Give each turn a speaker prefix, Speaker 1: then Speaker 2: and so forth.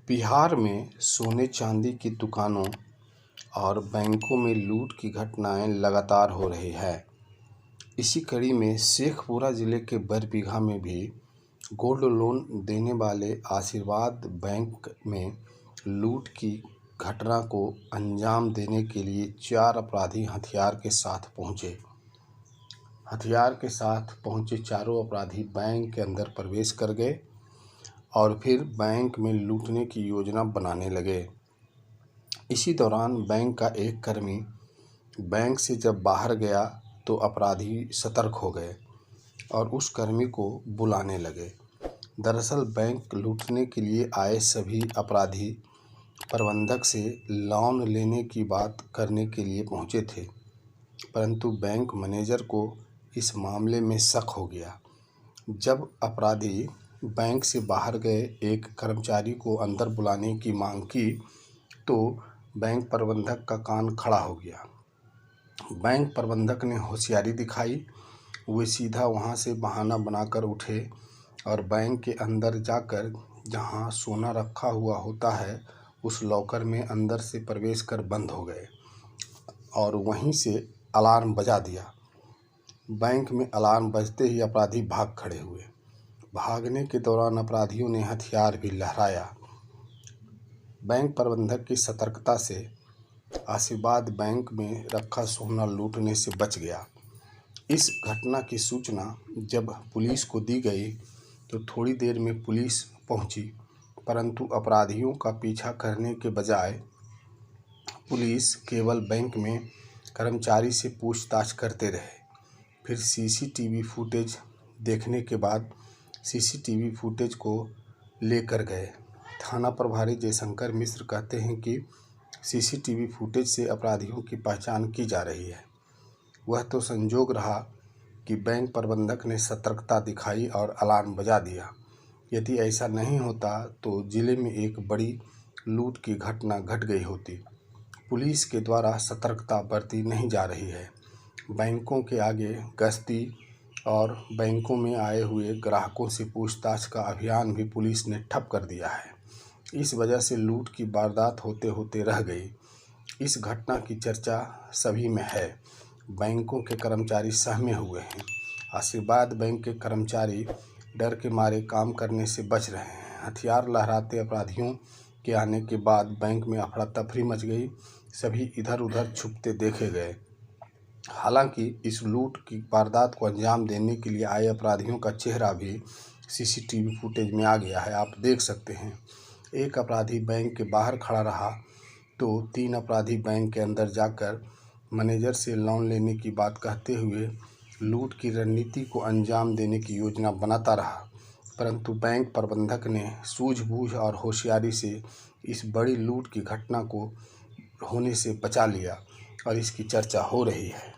Speaker 1: बिहार में सोने चांदी की दुकानों और बैंकों में लूट की घटनाएं लगातार हो रही है। इसी कड़ी में शेखपुरा जिले के बरबीघा में भी गोल्ड लोन देने वाले आशीर्वाद बैंक में लूट की घटना को अंजाम देने के लिए 4 अपराधी हथियार के साथ पहुंचे चारों अपराधी बैंक के अंदर प्रवेश कर गए और फिर बैंक में लूटने की योजना बनाने लगे। इसी दौरान बैंक का एक कर्मी बैंक से जब बाहर गया तो अपराधी सतर्क हो गए और उस कर्मी को बुलाने लगे। दरअसल बैंक लूटने के लिए आए सभी अपराधी प्रबंधक से लोन लेने की बात करने के लिए पहुंचे थे, परंतु बैंक मैनेजर को इस मामले में शक हो गया। जब अपराधी बैंक से बाहर गए एक कर्मचारी को अंदर बुलाने की मांग की तो बैंक प्रबंधक का कान खड़ा हो गया। बैंक प्रबंधक ने होशियारी दिखाई। वे सीधा वहां से बहाना बनाकर उठे और बैंक के अंदर जाकर जहां सोना रखा हुआ होता है उस लॉकर में अंदर से प्रवेश कर बंद हो गए और वहीं से अलार्म बजा दिया। बैंक में अलार्म बजते ही अपराधी भाग खड़े हुए। भागने के दौरान अपराधियों ने हथियार भी लहराया। बैंक प्रबंधक की सतर्कता से आशीर्वाद बैंक में रखा सोना लूटने से बच गया। इस घटना की सूचना जब पुलिस को दी गई तो थोड़ी देर में पुलिस पहुंची, परंतु अपराधियों का पीछा करने के बजाय पुलिस केवल बैंक में कर्मचारी से पूछताछ करते रहे। फिर सीसीटीवी फुटेज देखने के बाद सीसीटीवी फुटेज को लेकर गए। थाना प्रभारी जयशंकर मिश्र कहते हैं कि सीसीटीवी फुटेज से अपराधियों की पहचान की जा रही है। वह तो संजोग रहा कि बैंक प्रबंधक ने सतर्कता दिखाई और अलार्म बजा दिया। यदि ऐसा नहीं होता तो जिले में एक बड़ी लूट की घटना घट गई होती। पुलिस के द्वारा सतर्कता बरती नहीं जा रही है। बैंकों के आगे गश्ती और बैंकों में आए हुए ग्राहकों से पूछताछ का अभियान भी पुलिस ने ठप कर दिया है। इस वजह से लूट की वारदात होते होते रह गई। इस घटना की चर्चा सभी में है। बैंकों के कर्मचारी सहमे हुए हैं। आशीर्वाद बैंक के कर्मचारी डर के मारे काम करने से बच रहे हैं। हथियार लहराते अपराधियों के आने के बाद बैंक में अफरा तफरी मच गई। सभी इधर उधर छुपते देखे गए। हालांकि इस लूट की वारदात को अंजाम देने के लिए आए अपराधियों का चेहरा भी सीसीटीवी फुटेज में आ गया है। आप देख सकते हैं, एक अपराधी बैंक के बाहर खड़ा रहा तो 3 अपराधी बैंक के अंदर जाकर मैनेजर से लोन लेने की बात कहते हुए लूट की रणनीति को अंजाम देने की योजना बनाता रहा, परंतु बैंक प्रबंधक ने सूझबूझ और होशियारी से इस बड़ी लूट की घटना को होने से बचा लिया और इसकी चर्चा हो रही है।